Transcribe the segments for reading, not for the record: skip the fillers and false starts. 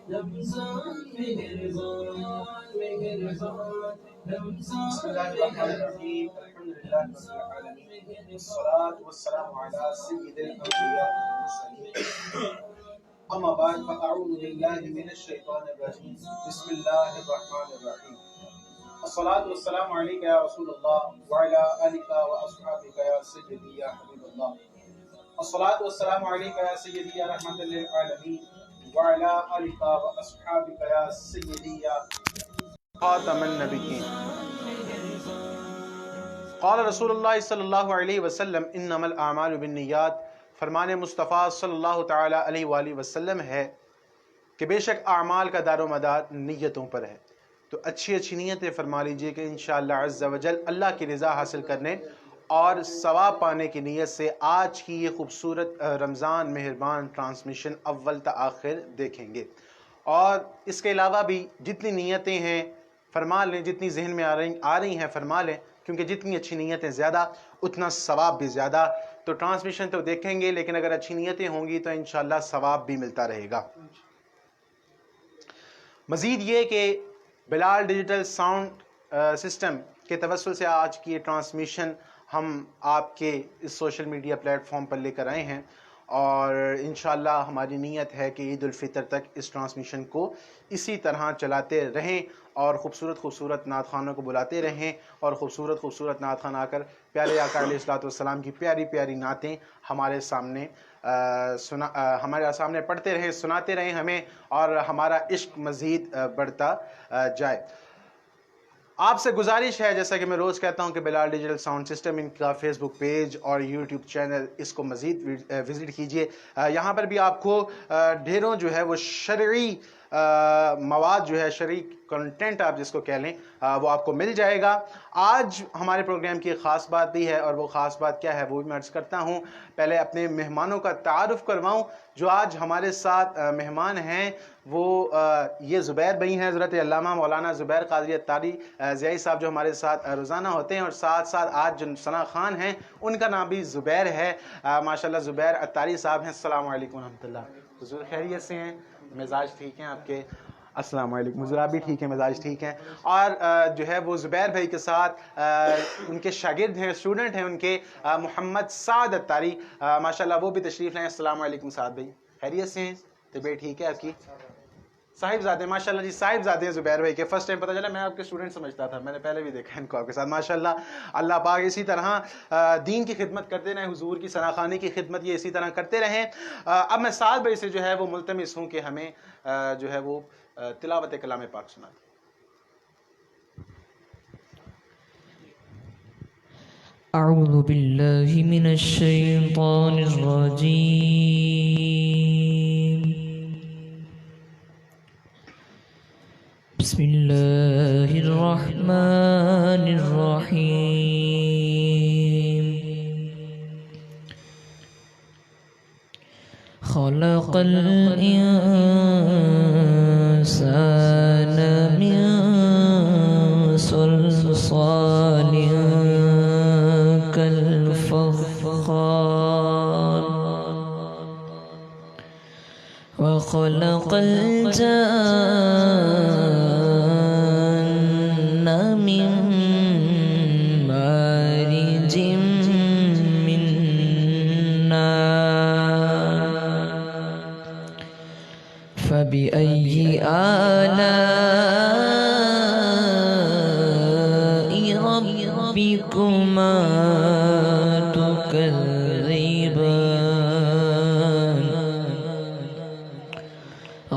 بسم اللہ الرحمن الرحیم الحمد للہ رب العالمین والصلاة والسلام علی سید الانبیاء والمرسلین اما بعد فاعوذ باللہ من الشیطان الرجیم بسم اللہ الرحمن الرحیم الصلاة والسلام علیکہ یا رسول اللہ وعلی آلکہ واصحابکہ یا سیدی یا حبیب اللہ الصلاة والسلام علیکہ یا سیدی یا رحمت للعالمین وعلی آلکہ واصحابکہ یا سیدی یا خاتم النبیین قال رسول اللہ صلی اللہ علیہ وسلم انما الاعمال بالنیات، فرمان مصطفیٰ صلی اللہ تعالی علیہ وآلہ وسلم ہے کہ بے شک اعمال کا دار و مدار نیتوں پر ہے۔ تو اچھی اچھی نیتیں فرما لیجئے کہ انشاءاللہ عز و جل اللہ کی رضا حاصل کرنے اور ثواب پانے کی نیت سے آج کی یہ خوبصورت رمضان مہربان ٹرانسمیشن اول تا آخر دیکھیں گے۔ اور اس کے علاوہ بھی جتنی نیتیں ہیں فرما لیں، جتنی ذہن میں آ رہی ہیں فرما لیں، کیونکہ جتنی اچھی نیتیں زیادہ اتنا ثواب بھی زیادہ۔ تو ٹرانسمیشن تو دیکھیں گے لیکن اگر اچھی نیتیں ہوں گی تو انشاءاللہ ثواب بھی ملتا رہے گا۔ مزید یہ کہ بلال ڈیجیٹل ساؤنڈ سسٹم کے توسل سے آج کی یہ ٹرانسمیشن ہم آپ کے اس سوشل میڈیا پلیٹ فارم پر لے کر آئے ہیں، اور انشاءاللہ ہماری نیت ہے کہ عید الفطر تک اس ٹرانسمیشن کو اسی طرح چلاتے رہیں اور خوبصورت خوبصورت نعت خوانوں کو بلاتے رہیں، اور خوبصورت خوبصورت نعت خوان آ کر پیارے آقا علیہ الصلوۃ والسلام کی پیاری پیاری نعتیں ہمارے سامنے پڑھتے رہیں، سناتے رہیں ہمیں، اور ہمارا عشق مزید بڑھتا جائے۔ آپ سے گزارش ہے، جیسا کہ میں روز کہتا ہوں، کہ بلال ڈیجیٹل ساؤنڈ سسٹم ان کا فیس بک پیج اور یوٹیوب چینل، اس کو مزید وزٹ کیجئے۔ یہاں پر بھی آپ کو ڈھیروں جو ہے وہ شرعی مواد جو ہے، شرعی کنٹینٹ آپ جس کو کہہ لیں، وہ آپ کو مل جائے گا۔ آج ہمارے پروگرام کی ایک خاص بات بھی ہے، اور وہ خاص بات کیا ہے وہ بھی میں عرض کرتا ہوں۔ پہلے اپنے مہمانوں کا تعارف کرواؤں۔ جو آج ہمارے ساتھ مہمان ہیں وہ یہ زبیر بھائی ہیں، حضرت علامہ مولانا زبیر قادری عطاری ضیائی صاحب جو ہمارے ساتھ روزانہ ہوتے ہیں، اور ساتھ ساتھ آج جو ثنا خان ہیں ان کا نام بھی زبیر ہے۔ ماشاءاللہ زبیر عطاری صاحب ہیں۔ السلام علیکم ورحمۃ اللہ۔ حضور خیریت سے ہیں؟ مزاج ٹھیک ہیں آپ کے؟ السلام علیکم حضور، آپ بھی ٹھیک ہیں، مزاج ٹھیک ہیں۔ اور جو ہے وہ زبیر بھائی کے ساتھ ان کے شاگرد ہیں، اسٹوڈنٹ ہیں ان کے، محمد سعد عطاری، ماشاءاللہ وہ بھی تشریف لائیں۔ السلام علیکم سعد بھائی، خیریت سے ہیں؟ طبیعت ٹھیک ہے آپ کی؟ صاحب زادے، ماشاءاللہ جی صاحب زادے ہیں زبیر بھائی کے۔ فرسٹ ٹائم پتہ چلا، میں آپ کے اسٹوڈنٹ سمجھتا تھا، میں نے پہلے بھی دیکھا ان کو آپ کے ساتھ۔ ماشاءاللہ اللہ پاک اسی طرح دین کی خدمت کرتے رہیں، حضور کی ثنا خوانی کی خدمت یہ اسی طرح کرتے رہیں۔ اب میں سعد بھائی سے جو ہے وہ ملتمس ہوں کہ ہمیں جو ہے وہ تلاوت کلام پاک سنا دیں۔ اعوذ باللہ من الشیطان الرجیم، بسم اللہ الرحمن الرحیم۔ خلق الانسان من صلصال كالفخار، وخلق الجان من مارج من نار، فبأي آلاء ربكما تكذبان،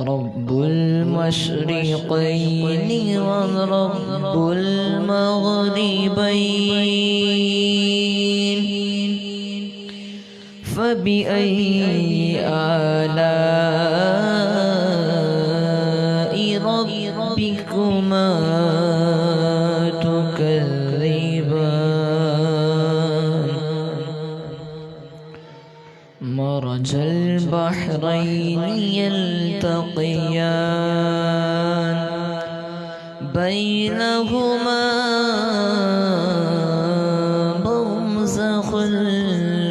رب المشرقين ورب المغربين، فبأي آلاء ربكما تكذبان، مرج البحرين يلتقيان، بينهما برزخ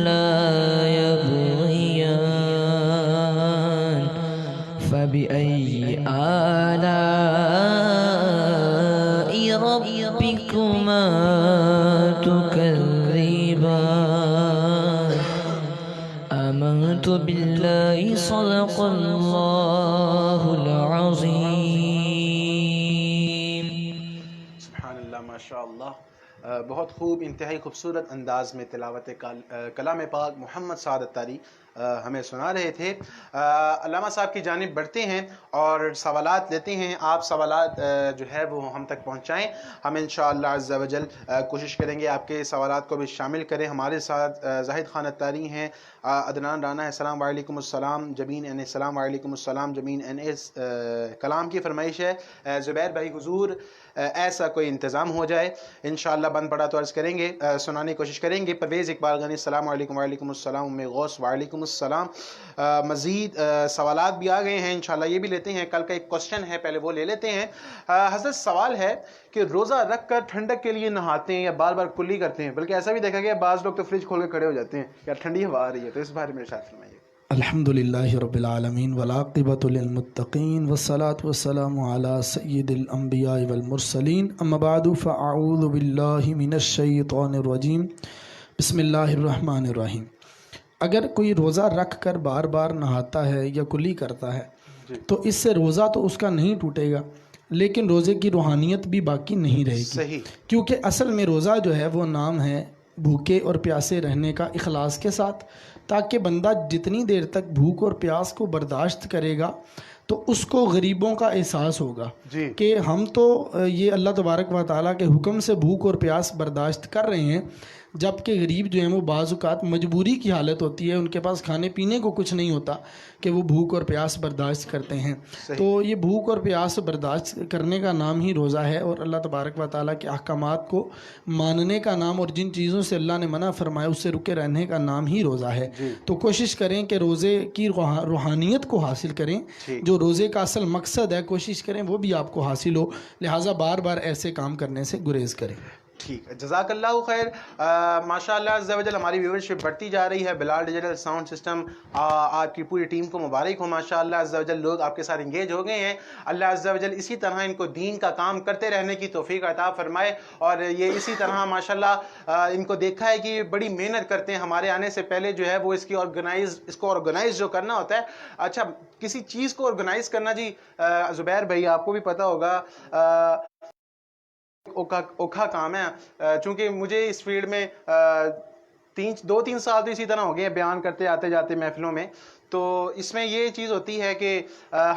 لا يبغيان، فبأي فبأي آلاء ربكما تكذبان آمنت بالله صدق الله العظيم. سبحان اللہ، ماشاء اللہ. بہت خوب، انتہائی خوبصورت انداز میں تلاوت کلام پاک محمد سعد اتاری ہمیں سنا رہے تھے. علامہ صاحب کی جانب بڑھتے ہیں اور سوالات لیتے ہیں. آپ سوالات جو ہے وہ ہم تک پہنچائیں. ہم انشاءاللہ عز و جل کوشش کریں گے آپ کے سوالات کو بھی شامل کریں. ہمارے ساتھ زاہد خان اتاری ہیں، عدنان رانا ہے، السلام علیکم السلام. جبین این السلام علیکم السلام. جبین این ایس کلام کی فرمائش ہے زبیر بھائی حضور ایسا کوئی انتظام ہو جائے. انشاءاللہ بند پڑا تو عرض کریں گے، سنانے کی کوشش کریں گے. پرویز اقبال غنی السلام علیکم. وعلیکم السلام. ام غوث وعلیکم السلام. مزید سوالات بھی آ گئے ہیں، انشاءاللہ یہ بھی لیتے ہیں. کل کا ایک کوسچن ہے، پہلے وہ لے لیتے ہیں. حضرت سوال ہے کہ روزہ رکھ کر ٹھنڈک کے لیے نہاتے ہیں یا بار بار کلی کرتے ہیں؟ بلکہ ایسا بھی دیکھا گیا بعض لوگ تو فریج کھول کے کھڑے ہو جاتے ہیں یا ٹھنڈی ہوا آ رہی ہے، تو اس بارے میں ارشاد فرمائیے. الحمدللہ رب العالمین والعاقبۃ للمتقین والصلاة والسلام علی سید الانبیاء والمرسلین. اما بعد فاعوذ باللہ من الشیطان الرجیم. بسم اللہ الرحمن الرحیم. اگر کوئی روزہ رکھ کر بار بار نہاتا ہے یا کلی کرتا ہے تو اس سے روزہ تو اس کا نہیں ٹوٹے گا، لیکن روزے کی روحانیت بھی باقی نہیں رہے گی. صحیح. کیونکہ اصل میں روزہ جو ہے وہ نام ہے بھوکے اور پیاسے رہنے کا اخلاص کے ساتھ، تاکہ بندہ جتنی دیر تک بھوک اور پیاس کو برداشت کرے گا تو اس کو غریبوں کا احساس ہوگا جی. کہ ہم تو یہ اللہ تبارک و تعالیٰ کے حکم سے بھوک اور پیاس برداشت کر رہے ہیں، جبکہ غریب جو ہیں وہ بعض اوقات مجبوری کی حالت ہوتی ہے، ان کے پاس کھانے پینے کو کچھ نہیں ہوتا کہ وہ بھوک اور پیاس برداشت کرتے ہیں. تو یہ بھوک اور پیاس برداشت کرنے کا نام ہی روزہ ہے، اور اللہ تبارک و تعالیٰ کے احکامات کو ماننے کا نام، اور جن چیزوں سے اللہ نے منع فرمایا اس سے رکے رہنے کا نام ہی روزہ ہے. تو کوشش کریں کہ روزے کی روحانیت کو حاصل کریں، جو روزے کا اصل مقصد ہے کوشش کریں وہ بھی آپ کو حاصل ہو، لہٰذا بار بار ایسے کام کرنے سے گریز کریں. ٹھیک ہے، جزاک اللہ خیر. ماشاء اللہ عز و جل ہماری ویورشپ بڑھتی جا رہی ہے. بلال ڈیجیٹل ساؤنڈ سسٹم آپ کی پوری ٹیم کو مبارک ہو. ماشاء اللہ عز و جل لوگ آپ کے ساتھ انگیج ہو گئے ہیں. اللہ عز و جل اسی طرح ان کو دین کا کام کرتے رہنے کی توفیق عطا فرمائے، اور یہ اسی طرح ماشاء اللہ ان کو دیکھا ہے کہ بڑی محنت کرتے ہیں. ہمارے آنے سے پہلے جو ہے وہ اس کو آرگنائز جو کرنا ہوتا ہے. اچھا، کسی چیز کو آرگنائز کرنا جی زبیر بھائی آپ کو بھی پتہ ہوگا اوکھا کام ہے. چونکہ مجھے اس فیلڈ میں 2-3 سال تو اسی طرح ہو گئے ہیں بیان کرتے آتے جاتے محفلوں میں. تو اس میں یہ چیز ہوتی ہے کہ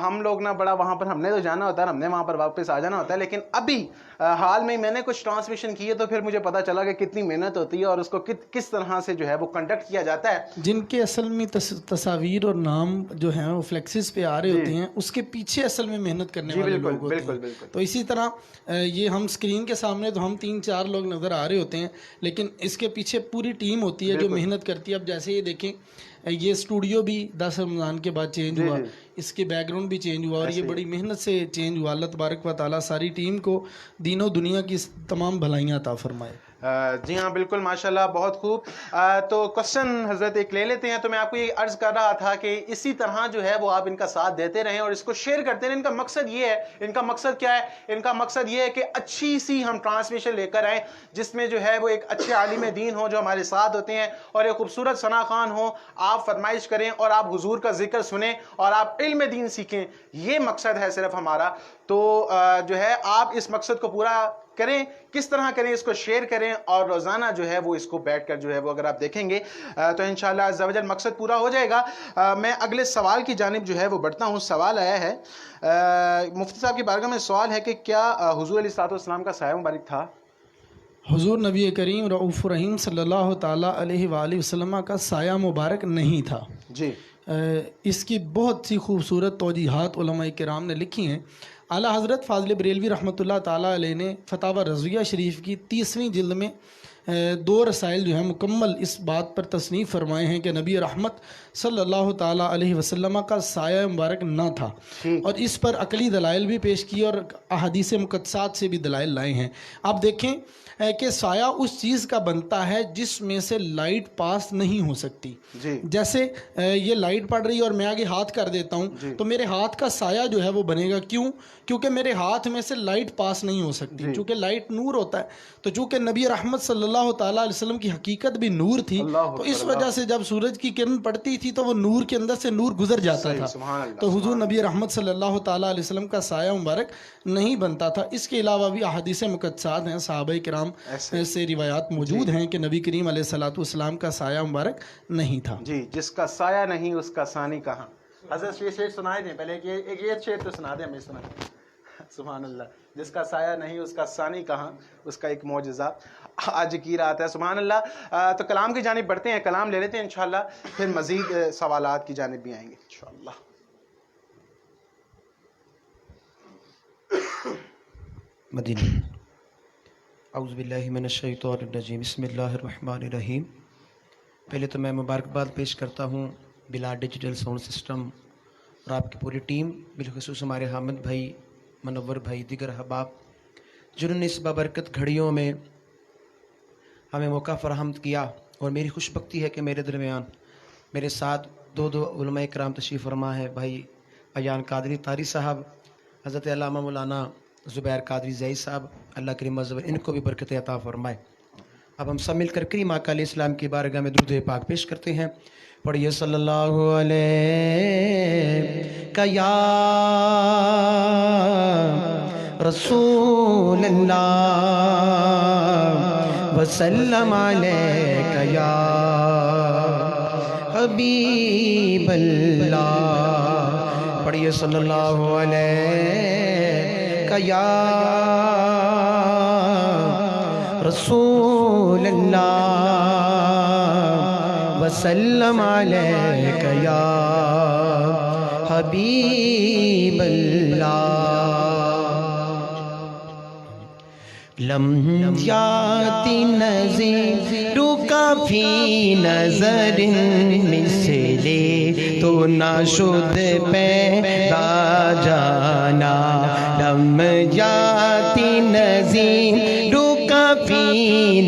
ہم لوگ نا بڑا وہاں پر ہم نے تو جانا ہوتا ہے، ہم نے وہاں پر واپس آ جانا ہوتا ہے. لیکن ابھی حال میں نے کچھ ٹرانسمیشن کی ہے تو پھر مجھے پتا چلا کہ کتنی محنت ہوتی ہے اور اس کو کس طرح سے جو ہے وہ کنڈکٹ کیا جاتا ہے. جن کے اصل میں تصاویر اور نام جو ہیں وہ فلیکسز پہ آ رہے ہوتے ہیں، اس کے پیچھے اصل میں محنت کرنے والے لوگ ہوتے ہیں. تو اسی طرح یہ ہم اسکرین کے سامنے تو ہم 3-4 لوگ نظر آ رہے ہوتے ہیں، لیکن اس کے پیچھے پوری ٹیم ہوتی ہے جو محنت کرتی ہے. اب جیسے یہ دیکھیں، یہ اسٹوڈیو بھی 10 رمضان کے بعد چینج ہوا، اس کے بیک گراؤنڈ بھی چینج ہوا، اور یہ بڑی محنت سے چینج ہوا. اللہ تبارک و تعالیٰ ساری ٹیم کو دین و دنیا کی تمام بھلائیاں عطا فرمائے. جی ہاں بالکل، ماشاءاللہ بہت خوب. تو کوسچن حضرت ایک لے لیتے ہیں. تو میں آپ کو یہ عرض کر رہا تھا کہ اسی طرح جو ہے وہ آپ ان کا ساتھ دیتے رہیں اور اس کو شیئر کرتے رہیں. ان کا مقصد یہ ہے، ان کا مقصد کیا ہے؟ ان کا مقصد یہ ہے کہ اچھی سی ہم ٹرانسمیشن لے کر آئیں جس میں جو ہے وہ ایک اچھے عالم دین ہو جو ہمارے ساتھ ہوتے ہیں، اور ایک خوبصورت ثنا خوان ہو. آپ فرمائش کریں اور آپ حضور کا ذکر سنیں اور آپ علم دین سیکھیں. یہ مقصد ہے صرف ہمارا. تو جو ہے آپ اس مقصد کو پورا کریں. کس طرح کریں؟ اس کو شیئر کریں اور روزانہ جو ہے وہ اس کو بیٹھ کر جو ہے وہ اگر آپ دیکھیں گے تو انشاءاللہ عز و جل مقصد پورا ہو جائے گا. میں اگلے سوال کی جانب جو ہے وہ بڑھتا ہوں. سوال آیا ہے مفتی صاحب کی بارگاہ میں، سوال ہے کہ کیا حضور علیہ السلام کا سایہ مبارک تھا؟ حضور نبی کریم رؤوف رحیم صلی اللہ تعالیٰ علیہ وآلہ وسلم کا سایہ مبارک نہیں تھا. جی. اس کی بہت سی خوبصورت توجیحات علماء کرام نے لکھی ہیں. اعلیٰ حضرت فاضل بریلوی رحمۃ اللہ تعالیٰ علیہ نے فتاوی رضویہ شریف کی 30ویں جلد میں 2 رسائل جو ہیں مکمل اس بات پر تصنیف فرمائے ہیں کہ نبی رحمت صلی اللہ تعالیٰ علیہ وسلم کا سایہ مبارک نہ تھا، اور اس پر عقلی دلائل بھی پیش کیے اور احادیث مقدسات سے بھی دلائل لائے ہیں. آپ دیکھیں کہ سایہ اس چیز کا بنتا ہے جس میں سے لائٹ پاس نہیں ہو سکتی. جی جیسے یہ لائٹ پڑ رہی ہے اور میں آگے ہاتھ کر دیتا ہوں تو میرے ہاتھ کا سایہ جو ہے وہ بنے گا. کیوں؟ کیونکہ میرے ہاتھ میں سے لائٹ پاس نہیں ہو سکتی. چونکہ لائٹ نور ہوتا ہے. تو چونکہ نبی رحمت صلی اللہ تعالیٰ علیہ وسلم کی حقیقت بھی نور تھی, تو اس وجہ سے جب سورج کی کرن پڑتی تھی تو وہ نور کے اندر سے نور گزر جاتا تھا. سبحان اللہ. تو حضور نبی رحمت صلی اللہ تعالیٰ علیہ وسلم کا سایہ مبارک نہیں بنتا تھا. اس کے علاوہ بھی احادیث مقدسات ہیں, صحابہ کرام سے روایات موجود ہیں کہ نبی کریم علیہ الصلوۃ والسلام کا سایہ مبارک نہیں تھا. جی, جس کا سایہ نہیں اس کا ثانی کہاں. حضرت یہ شعر سنائے دیں پہلے, ایک یہ شعر تو سنا دیں ہمیں. سنا. سبحان اللہ. جس کا سایہ نہیں اس کا ثانی کہاں, اس کا ایک معجزہ آج کی رات ہے. سبحان اللہ. تو کلام کی جانب بڑھتے ہیں, کلام لے لیتے ہیں انشاءاللہ, پھر مزید سوالات کی جانب بھی آئیں گے انشاءاللہ. مدینہ. اعوذ باللہ من الشیطان الرجیم. بسم اللہ الرحمن الرحیم. پہلے تو میں مبارکباد پیش کرتا ہوں بلال ڈیجیٹل ساؤنڈ سسٹم اور آپ کی پوری ٹیم, بالخصوص ہمارے حامد بھائی, منور بھائی, دیگر احباب جنہوں نے اس بابرکت گھڑیوں میں ہمیں موقع فراہم کیا. اور میری خوش بختی ہے کہ میرے درمیان میرے ساتھ دو علماء کرام تشریف فرما ہے. بھائی ایان قادری طاری صاحب, حضرت علامہ مولانا زبیر قادری زئی صاحب, اللہ کریم عز و جل ان کو بھی برکت عطا فرمائے. اب ہم سب مل کر کریم آقا علیہ السلام کی بارگاہ میں درود پاک پیش کرتے ہیں. پڑھیے صلی اللہ علیہ یا رسول اللہ وسلم علیہ یا حبیب اللہ. پڑھیے صلی اللہ علیہ یا رسول اللہ وسلم علیک یا حبیب اللہ. لم یاتی نظیرک فی نظر مثلی تو نہ شد پیدا جانا. لم یاتی نظیرک فی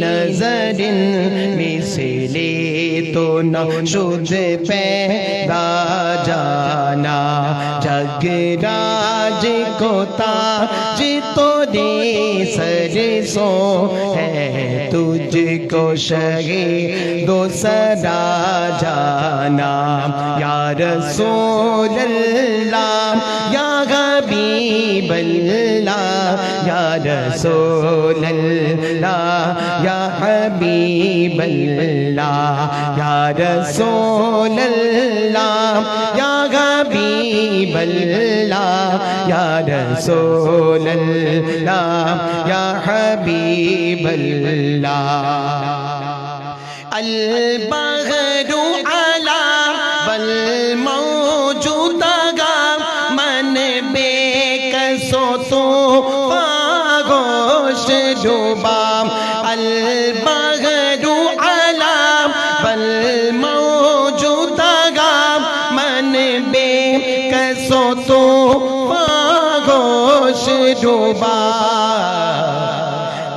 نظر مثلی تو نہ شد پیدا جانا. جگ راج کو تاج تو دے سر سو ہے, تجھ کو شہید و سدا جانا. یا رسول اللہ یا حبیب اللہ, یا رسول اللہ یا حبیب اللہ, یا رسول اللہ یا حبیب اللہ, یا رسول اللہ یا حبیب اللہ. البحر علی والموج دغا من بے کسو تو آغوش ڈوبا. البحر علی والموج دغا من بے کسو تو آغوش ڈوبا.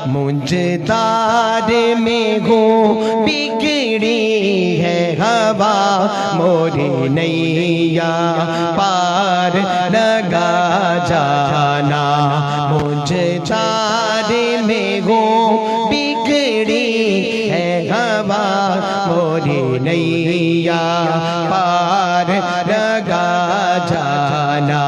مجھے دار میں ہوں بگڑی ہے ہوا, موری نیا پار لگا جانا. مجھے دار میں ہوں بگڑی ہے ہوا, موری نیا پار لگا جانا.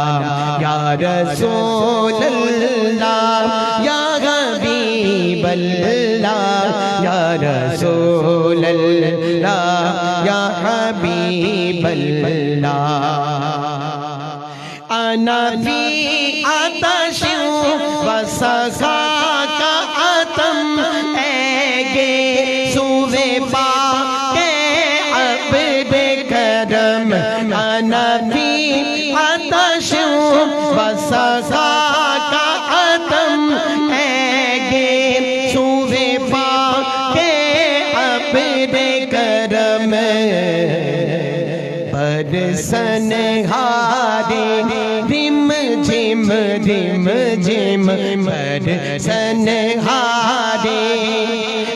یا رسول اللہ یا حبیب اللہ, یا رسول اللہ یا حبیب اللہ. انا فی آتش و سخاک اتم اے سوے پاک عبد کرم. انا فی آتش و سخاک اتم اے سوے پاک عبد کرم. برسن ہارے رم جھم رم جم برسن ہارے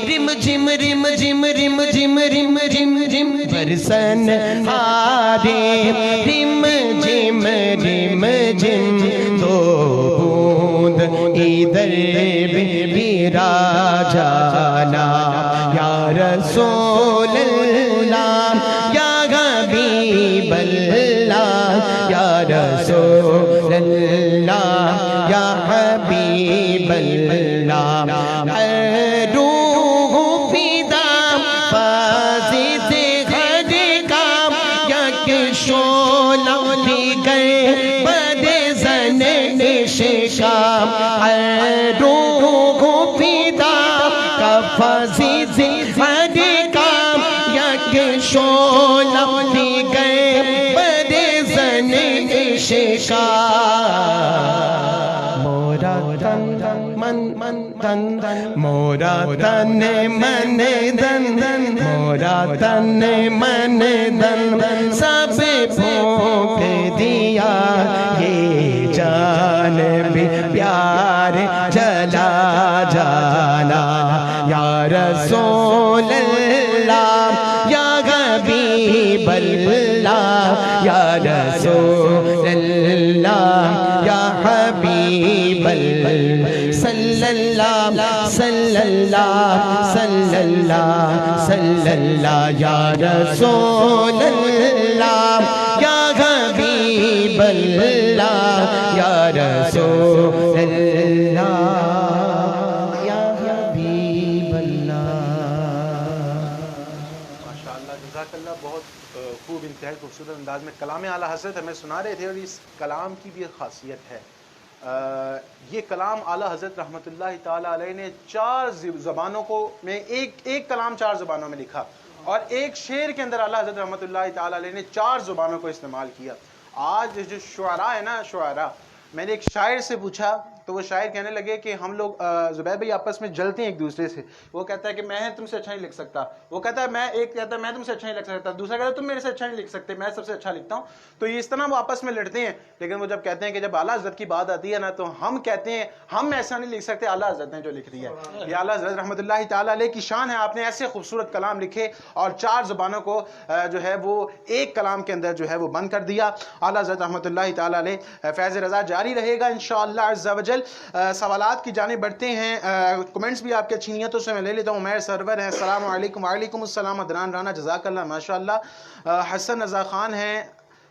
رم جم رم جم رم جم رم رم رم برسن ہارے رم جم دو بوند ادھر بیرا جانا یا رسول اللہ یا حبیب اللہ یا رسول اللہ یا حبیب اللہ اے روح فدا فازد ہر کام یک شعلہ دیگر بد زن شکام اے روح فدا فازد ہر کام یک شعلہ دیگر بد زن شکام مورا تن من تن مورا تن من دن مورا تن من دن سب پھونک دیا یہ جان بھی پیار چلا جانا یا رسول اللہ یا حبیب اللہ یا رسول اللہ یا حبیب اللہ صلی اللہ صلی اللہ صلی اللہ صلی اللہ یا رسول اللہ یا حبیب اللہ یا رسول اللہ یا حبیب اللہ ماشاءاللہ جزاک اللہ بہت خوب انتہائی خوبصورت انداز میں کلام اعلیٰ حضرت ہمیں سنا رہے تھے اور اس کلام کی بھی ایک خاصیت ہے یہ کلام اعلیٰ حضرت رحمۃ اللہ تعالیٰ علیہ نے 4 زبانوں کو میں ایک کلام 4 زبانوں میں لکھا اور ایک شعر کے اندر اعلیٰ حضرت رحمۃ اللہ تعالیٰ علیہ نے 4 زبانوں کو استعمال کیا. آج جو شعراء ہے نا شعراء، میں نے ایک شاعر سے پوچھا تو وہ شاعر کہنے لگے کہ ہم لوگ زبیر بھائی آپس میں جلتے ہیں ایک دوسرے سے. وہ کہتا ہے کہ میں تم سے اچھا نہیں لکھ سکتا، وہ کہتا ہے میں تم سے اچھا نہیں لکھ سکتا، دوسرا کہتا ہے تم میرے سے اچھا نہیں لکھ سکتے، میں سب سے اچھا لکھتا ہوں. تو یہ اس طرح وہ آپس میں لڑتے ہیں. لیکن وہ جب کہتے ہیں کہ جب اعلیٰ حضرت کی بات آتی ہے نا تو ہم کہتے ہیں ہم ایسا نہیں لکھ سکتے، اعلیٰ حضرت نے جو لکھ دیا ہے. یہ اعلیٰ حضرت رحمۃ اللہ تعالیٰ علیہ کی شان ہے. آپ نے ایسے خوبصورت کلام لکھے اور 4 زبانوں کو جو ہے وہ ایک کلام کے اندر جو ہے وہ بند کر دیا. اعلیٰ حضرت رحمۃ اللہ تعالیٰ علیہ فیض رضا جاری رہے گا انشاءاللہ عز و جل. سوالات کی جانب بڑھتے ہیں. کمنٹس بھی آپ کے اچھی نیتوں سے میں لے لیتا ہوں. عمیر سرور ہیں، السلام علیکم. وعلیکم السلام. عدنان رانا جزاک اللہ ماشاءاللہ. حسن رضا خان ہیں،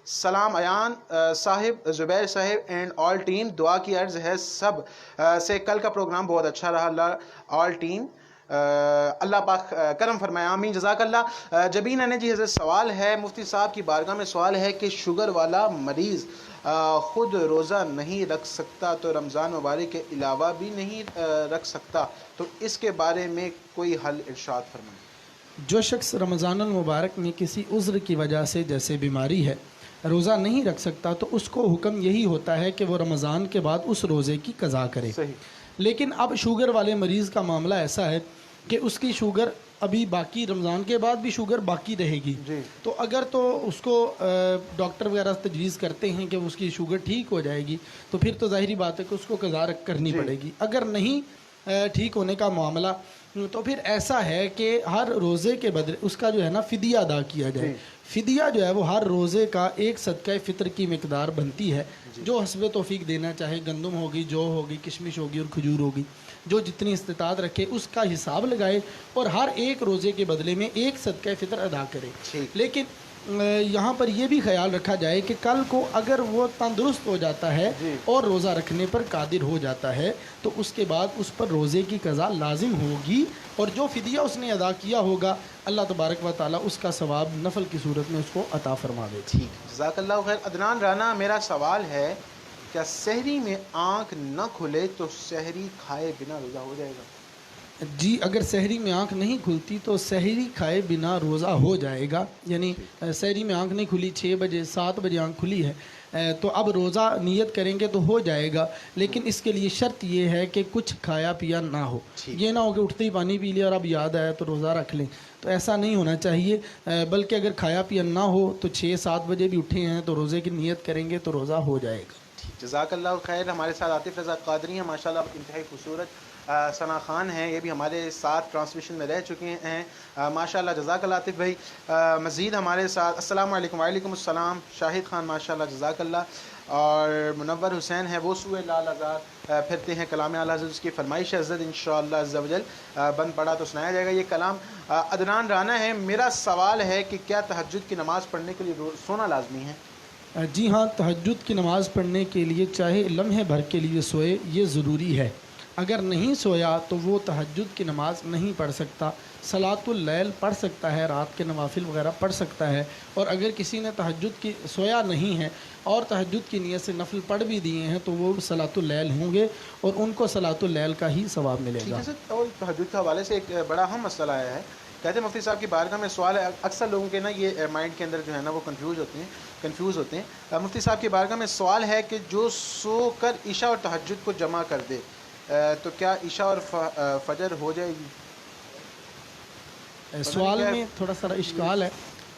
سلام ایان صاحب، زبیر صاحب اینڈ آل ٹیم، دعا کی عرض ہے سب سے. کل کا پروگرام بہت اچھا رہا، اللہ آل ٹیم اللہ پاک کرم فرمائے، آمین جزاک اللہ. جبین نے جی حضرت سوال ہے، مفتی صاحب کی بارگاہ میں سوال ہے کہ شوگر والا مریض خود روزہ نہیں رکھ سکتا تو رمضان مبارک کے علاوہ بھی نہیں رکھ سکتا، تو اس کے بارے میں کوئی حل ارشاد فرمائیں. جو شخص رمضان المبارک میں کسی عذر کی وجہ سے جیسے بیماری ہے روزہ نہیں رکھ سکتا تو اس کو حکم یہی ہوتا ہے کہ وہ رمضان کے بعد اس روزے کی قضا کرے. صحیح. لیکن اب شوگر والے مریض کا معاملہ ایسا ہے کہ اس کی شوگر ابھی باقی رمضان کے بعد بھی شوگر باقی رہے گی. جی. تو اگر تو اس کو ڈاکٹر وغیرہ تجویز کرتے ہیں کہ اس کی شوگر ٹھیک ہو جائے گی تو پھر تو ظاہری بات ہے کہ اس کو قضا کرنی پڑے گی. اگر نہیں ٹھیک ہونے کا معاملہ تو پھر ایسا ہے کہ ہر روزے کے بدلے اس کا جو ہے نا فدیہ ادا کیا جائے. فدیہ جو ہے وہ ہر روزے کا ایک صدقہ فطر کی مقدار بنتی ہے جو حسب توفیق دینا چاہے. گندم ہوگی، جو ہوگی، کشمش ہوگی اور کھجور ہوگی، جو جتنی استطاعت رکھے اس کا حساب لگائے اور ہر ایک روزے کے بدلے میں ایک صدقہ فطر ادا کرے. لیکن یہاں پر یہ بھی خیال رکھا جائے کہ کل کو اگر وہ تندرست ہو جاتا ہے اور روزہ رکھنے پر قادر ہو جاتا ہے تو اس کے بعد اس پر روزے کی قضا لازم ہوگی اور جو فدیہ اس نے ادا کیا ہوگا اللہ تبارک و تعالیٰ اس کا ثواب نفل کی صورت میں اس کو عطا فرما دے. ٹھیک، جزاک اللہ خیر. عدنان رانا، میرا سوال ہے کیا سحری میں آنکھ نہ کھلے تو سحری کھائے بنا روزہ ہو جائے گا؟ جی، اگر سحری میں آنکھ نہیں کھلتی تو سحری کھائے بنا روزہ ہو جائے گا. یعنی سحری میں آنکھ نہیں کھلی، 6 بجے 7 بجے آنکھ کھلی ہے تو اب روزہ نیت کریں گے تو ہو جائے گا. لیکن اس کے لیے شرط یہ ہے کہ کچھ کھایا پیا نہ ہو. یہ نہ ہو کہ اٹھتے ہی پانی پی لیا اور اب یاد آیا تو روزہ رکھ لیں، تو ایسا نہیں ہونا چاہیے. بلکہ اگر کھایا پیا نہ ہو تو 6-7 بجے بھی اٹھے ہیں تو روزے کی نیت کریں گے تو روزہ ہو جائے گا. جزاک اللہ خیر. ہمارے ساتھ عاطف رضا قادری ہیں ماشاءاللہ, انتہائی خوبصورت. ثنا خان ہیں, یہ بھی ہمارے ساتھ ٹرانسمیشن میں رہ چکے ہیں ماشاءاللہ. جزاک اللہ عاطف بھائی. مزید ہمارے ساتھ السلام علیکم. وعلیکم السلام. شاہد خان ماشاءاللہ جزاک اللہ. اور منور حسین ہے, وہ سوئے لال آزاد پھرتے ہیں کلام اعلیٰ حضرت, اس کی فرمائش ہے حضرت انشاءاللہ عز و جل بند پڑا تو سنایا جائے گا یہ کلام. عدنان رانا ہے, میرا سوال ہے کہ کیا تہجد کی نماز پڑھنے کے لیے سونا لازمی ہے؟ جی ہاں, تہجد کی نماز پڑھنے کے لیے چاہے لمحے بھر کے لیے سوئے, یہ ضروری ہے. اگر نہیں سویا تو وہ تہجد کی نماز نہیں پڑھ سکتا. صلاۃ اللیل پڑھ سکتا ہے, رات کے نوافل وغیرہ پڑھ سکتا ہے. اور اگر کسی نے تہجد کی سویا نہیں ہے اور تہجد کی نیت سے نفل پڑھ بھی دیے ہیں تو وہ صلاۃ اللیل ہوں گے اور ان کو صلاۃ اللیل کا ہی ثواب ملے گا. اور تہجد کے حوالے سے ایک بڑا اہم مسئلہ آیا ہے. کہتے ہیں مفتی صاحب کی بارگاہ میں سوال ہے, اکثر لوگوں کے نا یہ مائنڈ کے اندر جو ہے نا وہ کنفیوز ہوتے ہیں. مفتی صاحب کی بارگاہ میں سوال ہے کہ جو سو کر عشاء اور تہجد کو جمع کر دے تو کیا عشاء اور فجر ہو جائے گی؟ سوال میں تھوڑا سا اشکال ہے,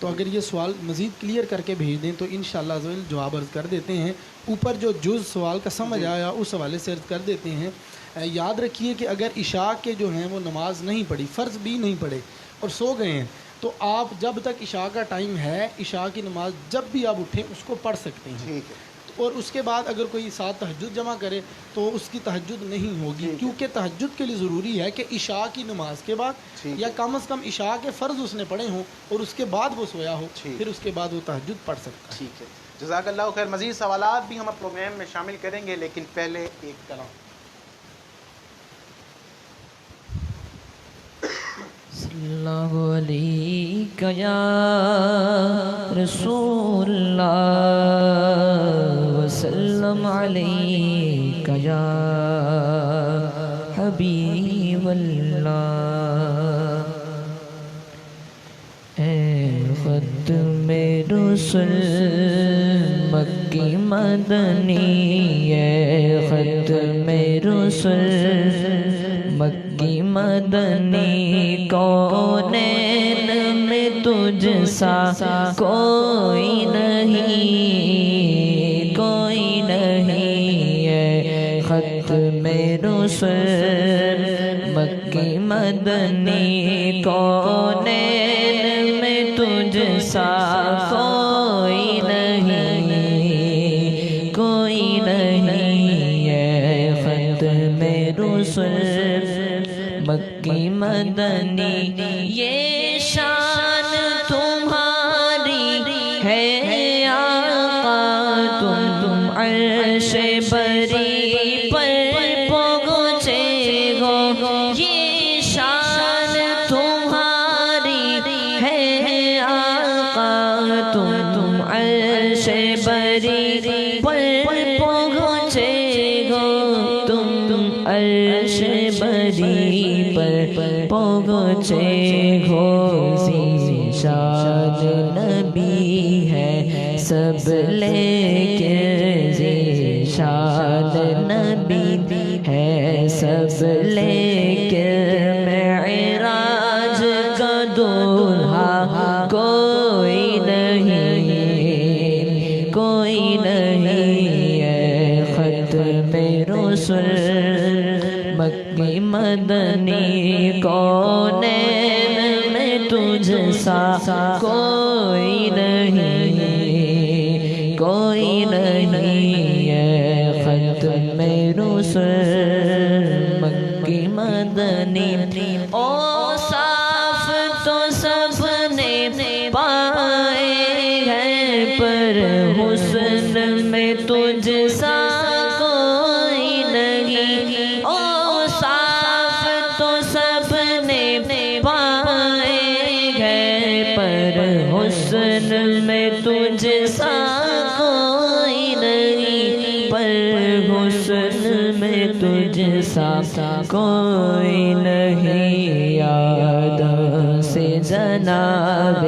تو اگر یہ سوال مزید کلیئر کر کے بھیج دیں تو انشاءاللہ عز و جل جواب عرض کر دیتے ہیں. اوپر جو جز سوال کا سمجھ آیا اس حوالے سے عرض کر دیتے ہیں. یاد رکھیے کہ اگر عشاء کے جو ہیں وہ نماز نہیں پڑھی, فرض بھی نہیں پڑھے اور سو گئے ہیں, تو آپ جب تک عشاء کا ٹائم ہے عشاء کی نماز جب بھی آپ اٹھیں اس کو پڑھ سکتے ہیں. ٹھیک ہے. اور اس کے بعد اگر کوئی ساتھ تہجد جمع کرے تو اس کی تہجد نہیں ہوگی, کیونکہ تہجد کے لیے ضروری ہے کہ عشاء کی نماز کے بعد یا کم از کم عشاء کے فرض اس نے پڑھے ہوں اور اس کے بعد وہ سویا ہو, پھر اس کے بعد وہ تہجد پڑھ سکتا ہے. ٹھیک ہے, جزاک اللہ خیر. مزید سوالات بھی ہم پروگرام میں شامل کریں گے, لیکن پہلے ایک کلام. صلی اللہ علیہ یا رسول اللہ وسلم علیہ یا حبیب اللہ. اے ختم رسل مکی مدنی, اے ختم رسل مکی مدنی, کونین میں تجھ سا کوئی نہیں, کوئی نہیں. ہے ختم رسل مکی مدنی, کونین میں تجھ سا کوئی نہیں, کوئی نہیں. ہے ختم رسل مکی مدنی, یہ شان تمہاری ہے آقا, تم عرش بری پر پہنچے ہو. یہ شان تمہاری ہے آقا, تم عرش بری پر پہنچے ہو, تم عرش بری پر پہنچے ہو. ذیشان نبی ہے سب لیکن, ذیشان نبی ہے سب لیکن, معراج کا دولہا کوئی نہیں, کوئی نہیں. ہے ختم رسل مکی مدنی, کونین میں تجھ سا کوئی نہیں, کوئی نہیں. ہے ختم رسل مکی مدنی, او صاف تو سب نے پائے ہیں پر حسن میں تجھ سا کوئی نہیں. او صاف تو سب نے پائے ہیں پر حسن میں تجھ سا کوئی نہیں, پر حسن میں تجھ سا کوئی نہیں. آدم سے جناب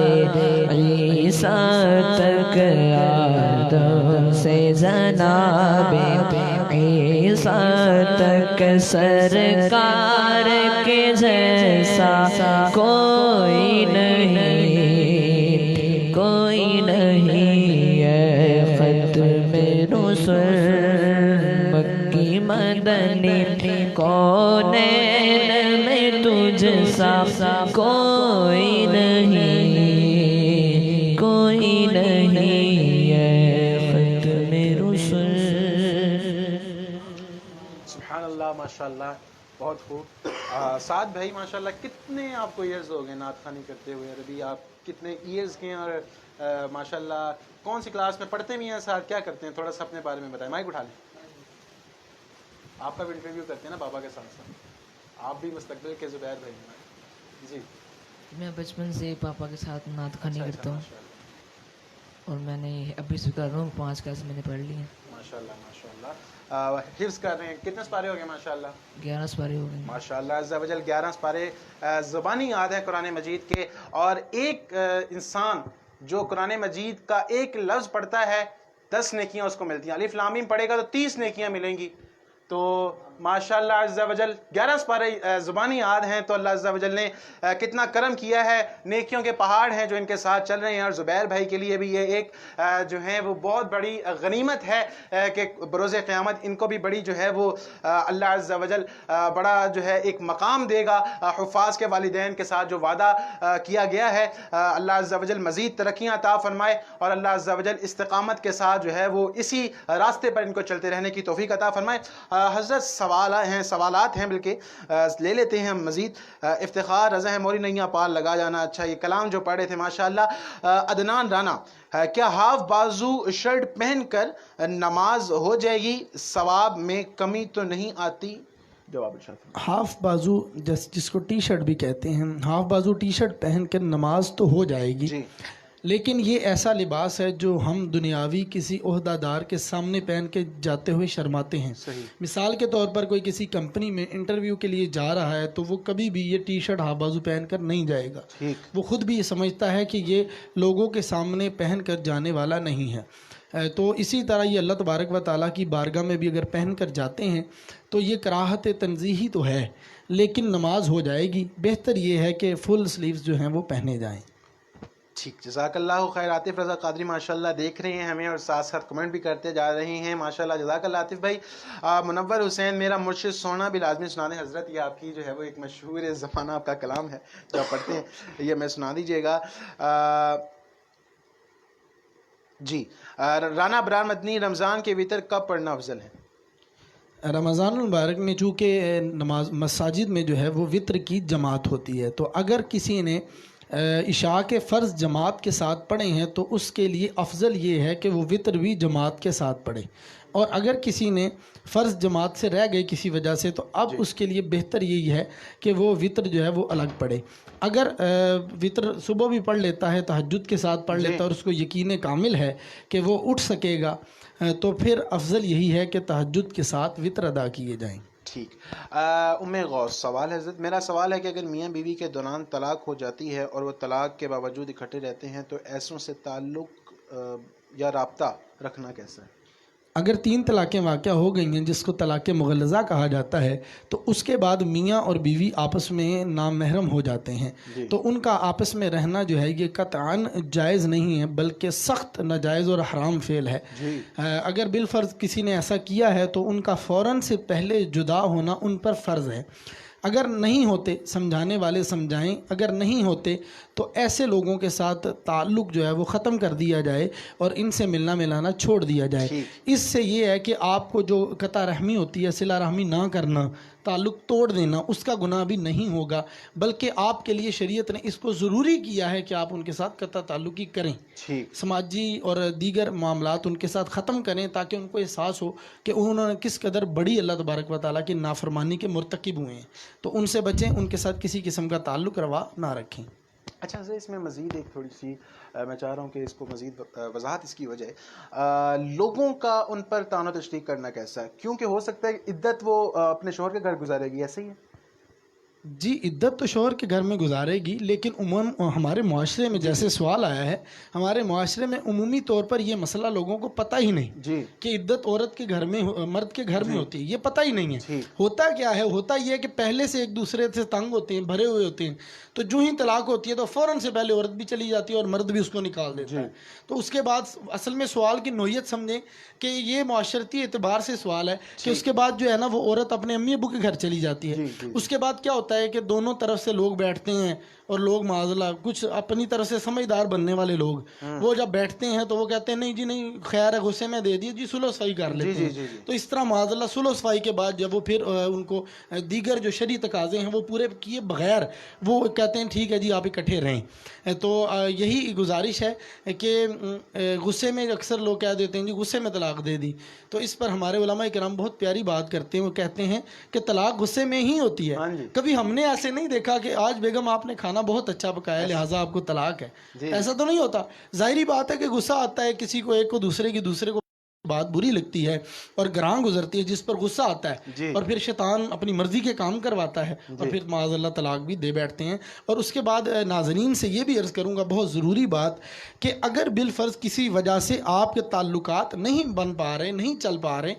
عیسیٰ تک, آدم سے جناب عیسیٰ تک, سرکار کے جیسا کوئی نہیں, کوئی نہیں. ہے ختم رسل مدنی کونین میں تجھ سا کوئی نہیں، کوئی نہیں ہے ختم رسل۔ سبحان اللہ، ماشاء اللہ، بہت خوب۔ سعد بھائی ماشاء اللہ کتنے آپ کو ایئرز ہو گئے نعت خوانی کرتے ہوئے؟ ابھی آپ کتنے ایئرز کے ہیں اور ماشاء اللہ کون سی کلاس میں پڑھتے بھی ہیں ساتھ، کیا کرتے ہیں؟ تھوڑا سا اپنے بارے میں بتائیں۔ مائک اٹھا لیں، آپ کا بھی انٹرویو کرتے ہیں نا بابا کے ساتھ ساتھ، آپ بھی مستقبل کے زبیر بھائی ہیں۔ جی، میں بچپن سے پاپا کے ساتھ نعت خوانی کرتا ہوں، ماشاء اللہ، اور میں نے ابھی سے کر رہا ہوں، 5 کلاس میں نے پڑھ لی ہیں۔ ماشاء اللہ، ماشاء اللہ۔ حفظ کر رہے ہیں، کتنے سپارے ہو گئے ماشاء اللہ؟ 11 سپارے ہو گئے۔ ماشاء اللہ عز و جل 11 سپارے زبانی یاد ہے قرآن مجید کے، اور ایک انسان جو قرآن مجید کا ایک لفظ پڑھتا ہے 10 نیکیاں اس کو ملتی ہیں، الف لام میم پڑھے گا تو 30 نیکیاں ملیں گی۔ تو ماشاء اللہ عز و جل 11 سپارے زبانی یاد ہیں، تو اللہ عز و جل نے کتنا کرم کیا ہے، نیکیوں کے پہاڑ ہیں جو ان کے ساتھ چل رہے ہیں، اور زبیر بھائی کے لیے بھی یہ ایک جو ہے وہ بہت بڑی غنیمت ہے کہ بروز قیامت ان کو بھی بڑی جو ہے وہ اللہ عز و جل بڑا جو ہے ایک مقام دے گا، حفاظ کے والدین کے ساتھ جو وعدہ کیا گیا ہے، اللہ عز و جل مزید ترقیاں عطا فرمائے، اور اللہ عز و جل استقامت کے ساتھ جو ہے وہ اسی راستے پر ان کو چلتے رہنے کی توفیق عطا فرمائے۔ حضرت سوالات ہیں بلکہ لے لیتے ہیں ہم مزید۔ افتخار رضا ہے موری نیا پال لگا جانا، اچھا یہ کلام جو پڑھے تھے ماشاء اللہ۔ عدنان رانا، کیا ہاف بازو شرٹ پہن کر نماز ہو جائے گی؟ ثواب میں کمی تو نہیں آتی؟ جواب ارشاد فرمائیں۔ ہاف بازو جس کو ٹی شرٹ بھی کہتے ہیں، ہاف بازو ٹی شرٹ پہن کر نماز تو ہو جائے گی، جی، لیکن یہ ایسا لباس ہے جو ہم دنیاوی کسی عہدہ دار کے سامنے پہن کے جاتے ہوئے شرماتے ہیں۔ صحیح، مثال کے طور پر کوئی کسی کمپنی میں انٹرویو کے لیے جا رہا ہے تو وہ کبھی بھی یہ ٹی شرٹ ہاف بازو پہن کر نہیں جائے گا، ٹھیک، وہ خود بھی یہ سمجھتا ہے کہ یہ لوگوں کے سامنے پہن کر جانے والا نہیں ہے۔ تو اسی طرح یہ اللہ تبارک و تعالیٰ کی بارگاہ میں بھی اگر پہن کر جاتے ہیں تو یہ کراہت تنزیہی تو ہے، لیکن نماز ہو جائے گی۔ بہتر یہ ہے کہ فل سلیوز جو ہیں وہ پہنے جائیں۔ ٹھیک، جزاک اللہ خیر۔ عاطف رضا قادری ماشاء اللہ دیکھ رہے ہیں ہمیں اور ساتھ ساتھ کمنٹ بھی کرتے جا رہے ہیں، ماشاء اللہ جزاک اللہ عاطف بھائی۔ منور حسین، میرا مرشد سونا بھی لازمی سنا دیں حضرت، یہ آپ کی جو ہے وہ ایک مشہور زمانہ آپ کا کلام ہے جو آپ پڑھتے ہیں، یہ میں سنا دیجیے گا۔ جی، رانا ابرار مدنی، رمضان کے وتر کب پڑھنا افضل ہے؟ رمضان المبارک میں چونکہ مساجد میں جو ہے وہ وطر کی جماعت ہوتی ہے، تو اگر کسی نے عشاء کے فرض جماعت کے ساتھ پڑھے ہیں تو اس کے لیے افضل یہ ہے کہ وہ وطر بھی جماعت کے ساتھ پڑھے، اور اگر کسی نے فرض جماعت سے رہ گئے کسی وجہ سے تو اب اس کے لیے بہتر یہی ہے کہ وہ وطر جو ہے وہ الگ پڑھے۔ اگر وطر صبح بھی پڑھ لیتا ہے، تہجد کے ساتھ پڑھ لیتا ہے اور اس کو یقین کامل ہے کہ وہ اٹھ سکے گا، تو پھر افضل یہی ہے کہ تہجد کے ساتھ وطر ادا کیے جائیں۔ ٹھیک، غوث سوال ہے حضرت، میرا سوال ہے کہ اگر میاں بیوی کے دوران طلاق ہو جاتی ہے اور وہ طلاق کے باوجود اکٹھے رہتے ہیں تو ایسوں سے تعلق یا رابطہ رکھنا کیسا ہے؟ اگر 3 طلاقیں واقع ہو گئی ہیں جس کو طلاق مغلظہ کہا جاتا ہے، تو اس کے بعد میاں اور بیوی آپس میں نامحرم ہو جاتے ہیں، تو ان کا آپس میں رہنا جو ہے یہ قطعاً جائز نہیں ہے بلکہ سخت ناجائز اور حرام فعل ہے۔ اگر بالفرض کسی نے ایسا کیا ہے تو ان کا فوراً سے پہلے جدا ہونا ان پر فرض ہے۔ اگر نہیں ہوتے سمجھانے والے سمجھائیں، اگر نہیں ہوتے تو ایسے لوگوں کے ساتھ تعلق جو ہے وہ ختم کر دیا جائے اور ان سے ملنا ملانا چھوڑ دیا جائے۔ اس سے یہ ہے کہ آپ کو جو قطع رحمی ہوتی ہے، صلہ رحمی نہ کرنا، تعلق توڑ دینا، اس کا گناہ بھی نہیں ہوگا، بلکہ آپ کے لیے شریعت نے اس کو ضروری کیا ہے کہ آپ ان کے ساتھ قطع تعلقی کریں، سماجی اور دیگر معاملات ان کے ساتھ ختم کریں تاکہ ان کو احساس ہو کہ انہوں نے کس قدر بڑی اللہ تبارک و تعالیٰ کی نافرمانی کے مرتکب ہوئے ہیں، تو ان سے بچیں، ان کے ساتھ کسی قسم کا تعلق روا نہ رکھیں۔ اچھا سر، اس میں مزید ایک تھوڑی سی میں چاہ رہا ہوں کہ اس کو مزید وضاحت اس کی وجہ لوگوں کا ان پر تعان و تشریح کرنا کیسا ہے، کیونکہ ہو سکتا ہے کہ عدت وہ اپنے شوہر کے گھر گزارے گی، ایسے ہی ہے؟ جی عدت تو شوہر کے گھر میں گزارے گی، لیکن ہمارے معاشرے میں جیسے سوال آیا ہے، ہمارے معاشرے میں عمومی طور پر یہ مسئلہ لوگوں کو پتہ ہی نہیں جی کہ عدت عورت کے گھر میں مرد کے گھر میں ہوتی ہے، یہ پتہ ہی نہیں ہے۔ جی ہوتا کیا ہے؟ ہوتا یہ ہے کہ پہلے سے ایک دوسرے سے تنگ ہوتے ہیں، بھرے ہوئے ہوتے ہیں، تو جو ہی طلاق ہوتی ہے تو فوراً سے پہلے عورت بھی چلی جاتی ہے اور مرد بھی اس کو نکال دیتا ہے۔ تو اس کے بعد اصل میں سوال کی نوعیت سمجھیں کہ یہ معاشرتی اعتبار سے سوال ہے کہ اس کے بعد جو ہے نا وہ عورت اپنے امی ابو کے گھر چلی جاتی ہے۔ اس کے بعد کیا ہوتا ہے کہ دونوں طرف سے لوگ بیٹھتے ہیں اور لوگ معاذ کچھ اپنی طرف سے سمجھدار بننے والے لوگ وہ جب بیٹھتے ہیں تو وہ کہتے ہیں نہیں جی نہیں خیر ہے غصے میں دے دیے جی صلح صفائی کر لیتے ہیں۔ تو اس طرح معاذ اللہ صلح صفائی کے بعد جب وہ پھر ان کو دیگر جو شرعی تقاضے ہیں وہ پورے کیے بغیر وہ کہتے ہیں ٹھیک ہے جی آپ اکٹھے رہیں۔ تو یہی گزارش ہے کہ غصے میں اکثر لوگ کہہ دیتے ہیں جی غصے میں طلاق دے دی، تو اس پر ہمارے علماء کرام بہت پیاری بات کرتے ہیں، وہ کہتے ہیں کہ طلاق غصے میں ہی ہوتی ہے۔ کبھی ہم نے ایسے نہیں دیکھا کہ آج بیگم آپ نے کھانا بہت اچھا پکایا لہٰذا آپ کو طلاق ہے، ایسا تو نہیں ہوتا۔ ظاہری بات ہے کہ غصہ آتا ہے کسی کو، ایک کو دوسرے کو بات بری لگتی ہے اور گراں گزرتی ہے جس پر غصہ آتا ہے اور پھر شیطان اپنی مرضی کے کام کرواتا ہے اور پھر معاذ اللہ طلاق بھی دے بیٹھتے ہیں۔ اور اس کے بعد ناظرین سے یہ بھی عرض کروں گا بہت ضروری بات کہ اگر بالفرض کسی وجہ سے آپ کے تعلقات نہیں بن پا رہے، نہیں چل پا رہے،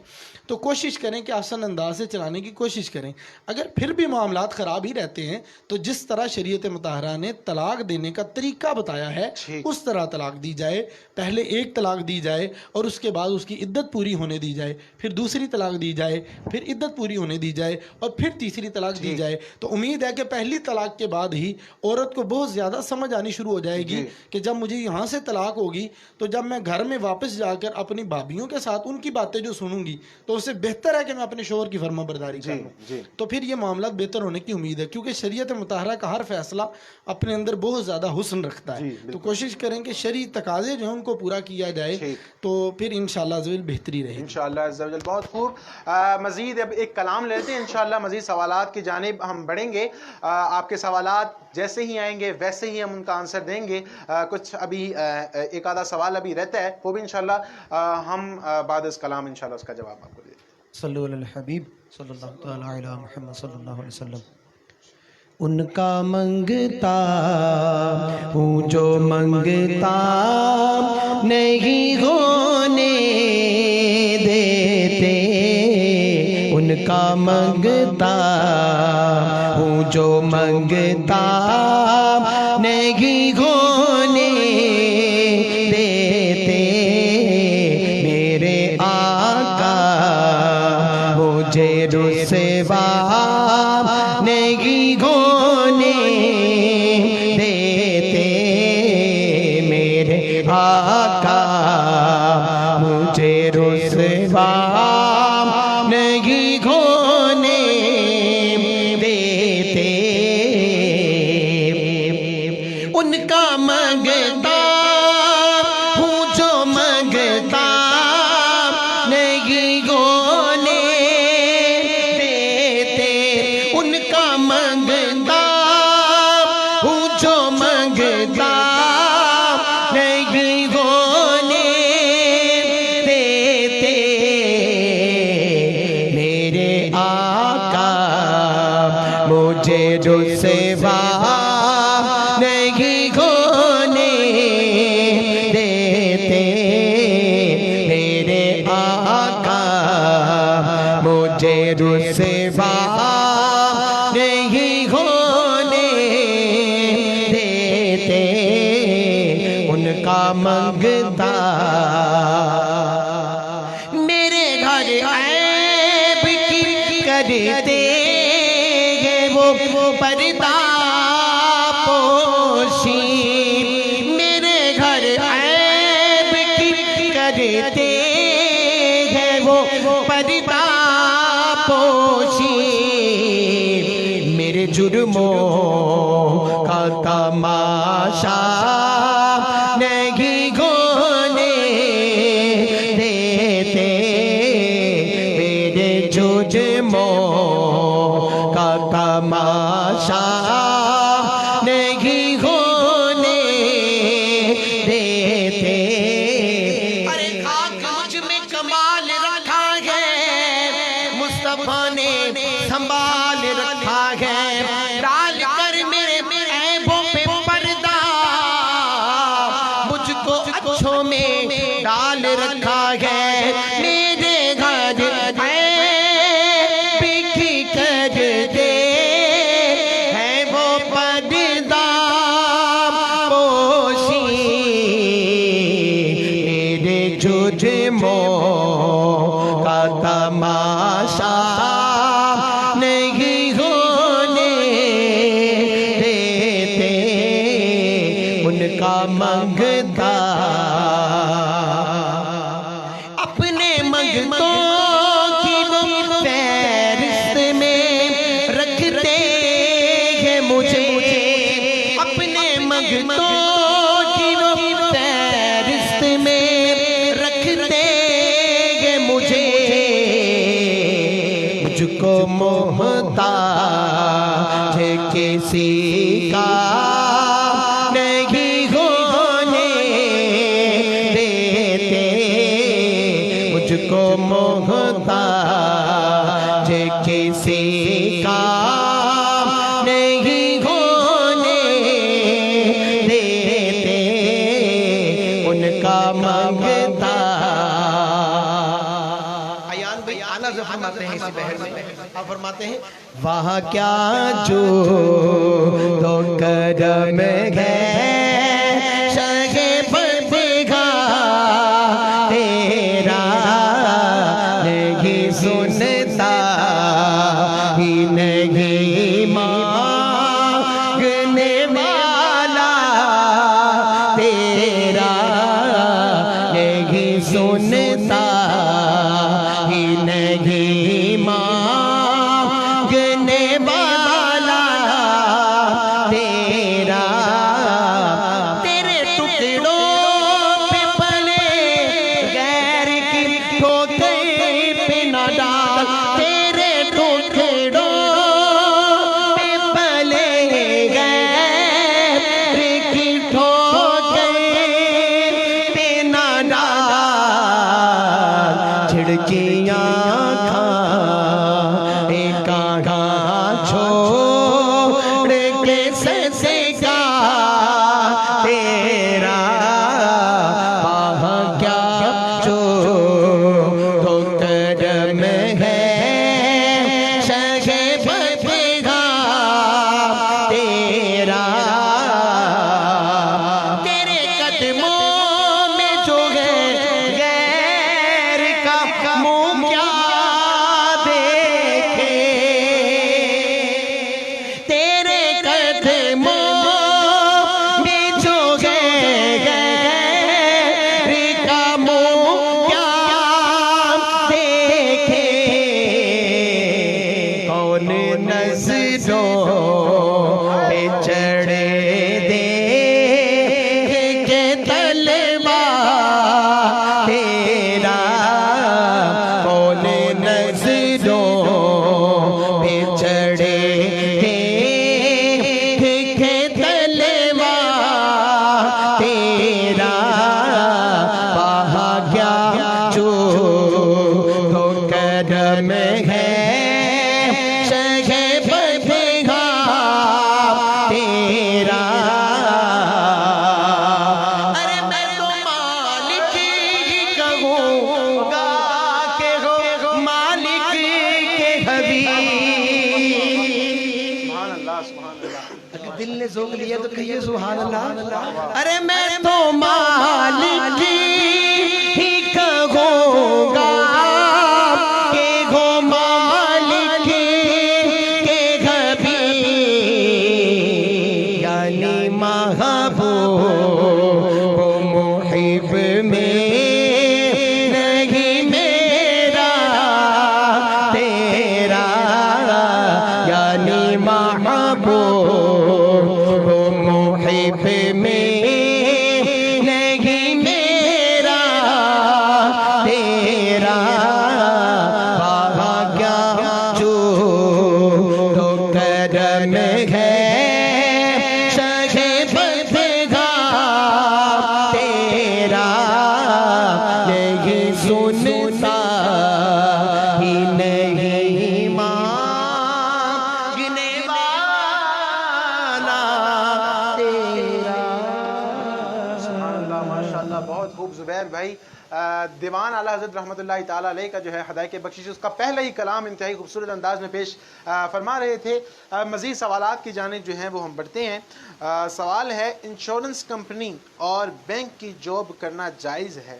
تو کوشش کریں کہ آسان انداز سے چلانے کی کوشش کریں۔ اگر پھر بھی معاملات خراب ہی رہتے ہیں تو جس طرح شریعت مطہرہ نے طلاق دینے کا طریقہ بتایا ہے اس طرح طلاق دی جائے۔ پہلے ایک طلاق دی جائے اور اس کے بعد اس کی عدت پوری ہونے دی جائے، پھر دوسری طلاق دی جائے، پھر عدت پوری ہونے دی جائے اور پھر تیسری طلاق دی جائے۔ تو امید ہے کہ پہلی طلاق کے بعد ہی عورت کو بہت زیادہ سمجھ آنی شروع ہو جائے گی کہ جب مجھے یہاں سے طلاق ہوگی تو جب میں گھر میں واپس جا کر اپنی بھابھیوں کے ساتھ ان کی باتیں جو سنوں گی تو اس سے بہتر ہے کہ میں اپنے شوہر کی فرما برداری کروں۔ تو پھر یہ معاملات بہتر ہونے کی امید ہے، کیونکہ شریعت مطہرہ کا ہر فیصلہ اپنے اندر بہت زیادہ حسن رکھتا ہے۔ تو کوشش کریں کہ شرعی تقاضے جو ہیں ان کو پورا کیا جائے تو پھر انشاءاللہ عزوجل بہتری رہے گی۔ انشاءاللہ عزوجل بہت خوب۔ مزید اب ایک کلام لیتے ہیں، انشاءاللہ مزید سوالات کی جانب ہم بڑھیں گے۔ آپ کے سوالات جیسے ہی آئیں گے ویسے ہی ہم ان کا آنسر دیں گے۔ کچھ ابھی ایک آدھا سوال ابھی رہتا ہے، وہ بھی انشاءاللہ ہم بعد از کلام انشاءاللہ اس کا جواب آپ کو دیں گے۔ صلو علی الحبیب صلی اللہ تعالی علی محمد صلی اللہ علیہ وسلم۔ ان کا منگتا ہوں جو منگتا نہیں ہونے دیتے، ان کا منگتا ہوں جو منگتا نہیں ہونے دیتے، میرے آقا مجھے رسوا نہیں ہونے دیتے، میرے آقا مجھے رسوا نہیں ہونے دیتے، ان کا منگتا ہوں جو منگتا نہیں ہونے دیتے، ان کا منگتا ہوں جو منگتا نہیں ہونے دیتے، میرے آقا مجھے رسوا نہیں ہونے دیتے، میرے آقا مجھے رسوا نہیں ہونے دیتے، ان کا منگتا میرے گھر عیب کی کرتے ہیں وہ پردہ پوشی، میرے گھر عیب کی کرتے ہیں وہ پردہ پوشی، میرے جرموں کا تماشا نہیں ہونے دیتے، میرے جرموں کا تماشا نہیں ہونے دیتے، ارے خاک مجھ میں کمال رکھا ہے، مصطفیٰ نے سنبھال رکھا ہے، تماشا نہیں ہونے دیتے ان کا منگتا اپنے منگتوں کی وہ فہرست میں رکھتے ہیں مجھے اپنے منگتوں کی وہ فہرست میں رکھتے ہیں مجھے مجھ کو محتاج کسی کا نہیں ہونے دیتے مجھ کو محتاج کسی کا نہیں ہونے دیتے ان کا منگتا عیان بھائی اعلیٰ سے فرماتے ہیں اسی بحر میں آپ فرماتے ہیں وہاں کیا جو تو کرم ہے شاہ بدگاہ تیرا نہیں سنتا ہی نہیں مانگنے والا تیرا نہیں سنتا ہی نہیں مانگنے والا تیرا تیرے ٹکڑوں پہ پلے غیر کی ٹھوکر پہ نہ ڈال تیرے ٹکڑوں پہ پلے غیر کی ٹھوکر پہ نہ ڈال چھڑکیاں کھائے کہاں چھوڑ کے سسکا تیرا وہاں کیا جو تو کرم ہے شاہ بدگاہ تیرا تیرے قدموں میں جو ہے غیر کا منہ کیا دیکھے تیرے قدموں میں جو ہے غیر کا منہ کیا دیکھے کون نظروں پہ چڑھے دیکھے طلبا تیرا کون نظروں پہ چڑھے دیکھے طلبا تیرا وہاں گیا جو تو کرم ہے شاہ بدگاہ تیرا ارے میں تو مالک ہی کہوں گا کہ ہو مالک کے حبیب سبحان اللہ سبحان اللہ اگر دل نے ذوق لیا تو کہیے سبحان اللہ ارے میں تو مالک ہی کہوں گا کہ ہو مالک کے حبیب یعنی محبوب و محب میں نہیں میرا تیرا یعنی محبوب و محب میں نہیں میرا تیرا وہاں کیا جو تو کرم ہے شاہ بدگاہ تیرا نہیں سنتا ہی نہیں مانگنے والا تیرا سبحان اللہ ماشاء اللہ بہت خوب زبیر بھائی دیوان اعلیٰ حضرت رحمۃ اللہ تعالیٰ علیہ کا جو ہے ہدایت بخشش اس کا پہلا ہی کلام انتہائی خوبصورت انداز میں پیش فرما رہے تھے. مزید سوالات کی جانب جو ہیں وہ ہم بڑھتے ہیں. سوال ہے انشورنس کمپنی اور بینک کی جاب کرنا جائز ہے؟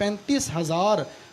35,000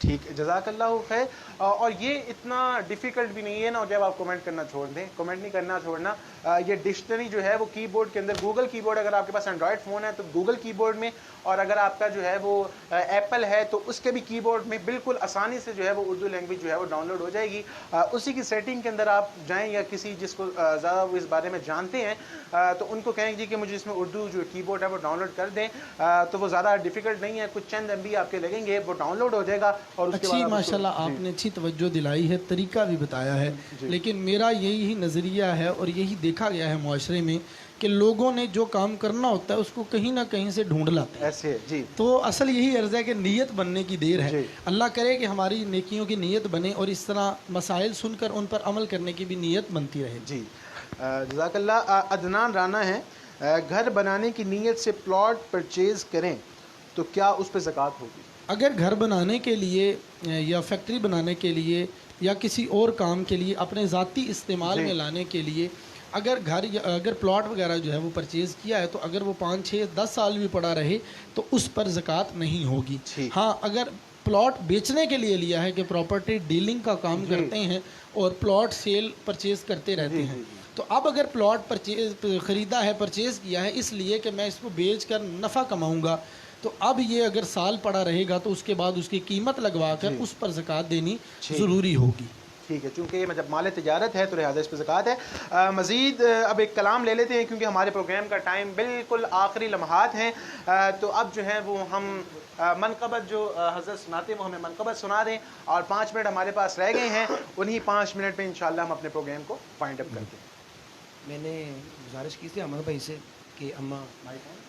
ٹھیک، جزاک اللہ خیر. اور یہ اتنا ڈیفیکلٹ بھی نہیں ہے نا جب آپ کمنٹ کرنا چھوڑ دیں. کمنٹ نہیں کرنا چھوڑنا. یہ ڈکشنری جو ہے وہ کی بورڈ کے اندر گوگل کی بورڈ، اگر آپ کے پاس اینڈرائڈ فون ہے تو گوگل کی بورڈ میں، اور اگر آپ کا جو ہے وہ ایپل ہے تو اس کے بھی کی بورڈ میں بالکل آسانی سے جو ہے وہ اردو لینگویج جو ہے وہ ڈاؤن لوڈ ہو جائے گی. اسی کی سیٹنگ کے اندر آپ جائیں، یا کسی جس کو زیادہ وہ اس بارے میں جانتے ہیں تو ان کو کہیں جی کہ مجھے اس میں اردو جو کی بورڈ ہے وہ ڈاؤن لوڈ کر دیں. تو وہ زیادہ ڈیفیکلٹ نہیں ہے، کچھ چند MB آپ کے لگیں گے، وہ ڈاؤن لوڈ ہو جائے گا. اور اس کے اچھی بعد ماشاءاللہ آپ نے اچھی توجہ دلائی ہے، طریقہ بھی بتایا ہے. لیکن میرا یہی نظریہ ہے اور یہی دیکھا گیا ہے معاشرے میں کہ لوگوں نے جو کام کرنا ہوتا ہے اس کو کہیں نہ کہیں سے ڈھونڈ لاتے ہیں. ایسے جی تو اصل یہی عرض ہے کہ نیت بننے کی دیر ہے. اللہ کرے کہ ہماری نیکیوں کی نیت بنے اور اس طرح مسائل سن کر ان پر عمل کرنے کی بھی نیت بنتی رہے. جی جزاک اللہ. عدنان رانا ہے، گھر بنانے کی نیت سے پلاٹ پرچیز کریں تو کیا اس پہ زکوٰۃ ہوگی؟ اگر گھر بنانے کے لیے یا فیکٹری بنانے کے لیے یا کسی اور کام کے لیے اپنے ذاتی استعمال میں لانے کے لیے اگر اگر پلاٹ وغیرہ جو ہے وہ پرچیز کیا ہے تو اگر وہ 5 6 10 سال بھی پڑا رہے تو اس پر زکوٰۃ نہیں ہوگی. ہاں اگر پلاٹ بیچنے کے لیے لیا ہے کہ پراپرٹی ڈیلنگ کا کام کرتے ہیں اور پلاٹ سیل پرچیز کرتے رہتے ہیں، تو اب اگر پلاٹ خریدا ہے، پرچیز کیا ہے اس لیے کہ میں اس کو بیچ کر نفع کماؤں گا، تو اب یہ اگر سال پڑا رہے گا تو اس کے بعد اس کی قیمت لگوا کر اس پر زکوٰۃ دینی ضروری ہوگی. ٹھیک ہے، چونکہ یہ جب مال تجارت ہے تو لہٰذا اس پہ زکوٰۃ ہے. مزید اب ایک کلام لے لیتے ہیں کیونکہ ہمارے پروگرام کا ٹائم بالکل آخری لمحات ہیں. تو اب جو ہے وہ ہم منقبت جو حضرت سناتے ہیں وہ ہمیں منقبت سنا دیں، اور 5 منٹ ہمارے پاس رہ گئے ہیں، انہی 5 منٹ میں انشاءاللہ ہم اپنے پروگرام کو فائنڈ اپ کرتے ہیں. میں نے گزارش کی تھی اماں بھائی سے کہ اماں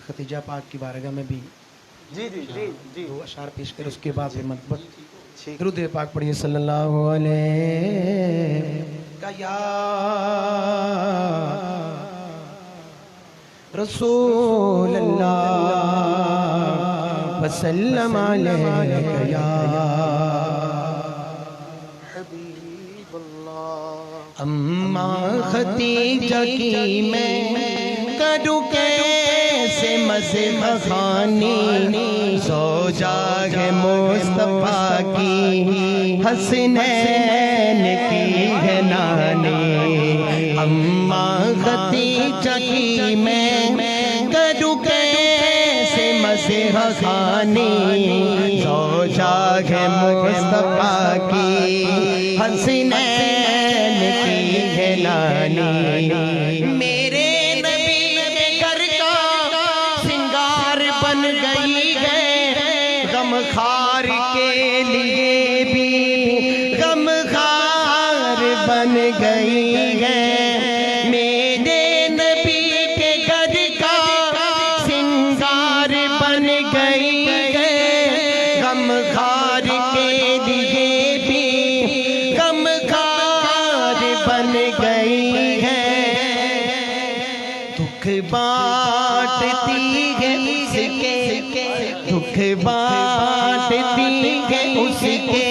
ختیجہ پاک کی بارگاہ میں بھی جی جی جی جی 2 اشعار پیش کر اس کے بعد پھر منقبت. درود پاک پڑھیے صلی اللہ علیہ یا رسول اللہ وسلم علیہ یا حبیب اللہ. اماں ختیجہ کی میں کروں کیسے مزے مخانی، زوجہ ہے مصطفیٰ کی حسنین کی ہے نانی. اماں ختیجہ کی میں کروں کیسے مزے مخانی، زوجہ ہے مصطفیٰ کی حسنین کی ہے نانی. میرے نبی کے گھر کا سنگار بن گئی ہے، غم خار کے لیے بھی غم خار بن گئی ہے. میرے نبی کے گھر کا سنگار بن گئی ہے، غم خار کے لیے بھی غم خار بن گئی ہے. دکھ بانٹتی ہے اس کے، دکھ بانٹتی ہے اس کے،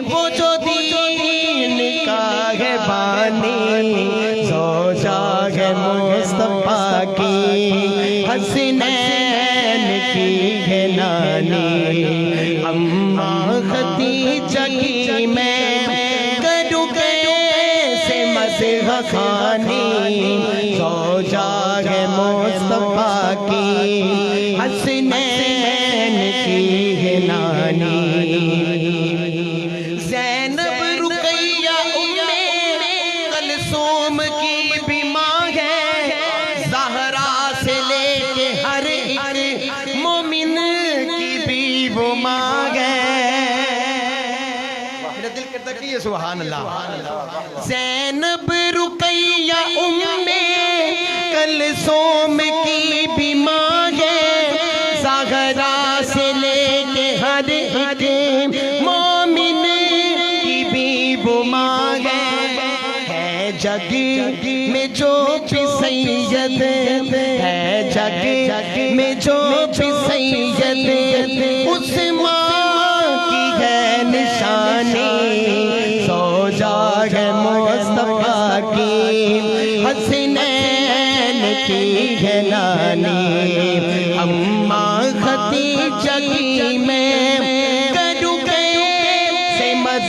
وہ جو دین کا ہے بانی، زوجہ ہے مصطفیٰ کی حسنین کی ہے نانی. اماں ختیجہ کی میں کروں کیسے مزے خانی، زوجہ ہے مصطفیٰ کی حسنین کی ہے نانی. زینب رقیہ کلثوم کی بھی ماں ہے، زہرا سے لے کے ہر ایک مومن کی بھی وہ ماں ہے. میرا دل کرتا کہ یہ سبحان اللہ. زینب رقیہ کلثوم کی بھی ماں ہے، زہرا سے لے کے ہر ایک مومن کی بھی وہ ماں ہے. جگ میں جو بھی سید ہے، جگ میں جو بھی سید اس ماں کی ہے نشانی، زوجہ ہے مصطفیٰ کی حسنین کی ہے نانی. اماں ختیجہ کی میں کروں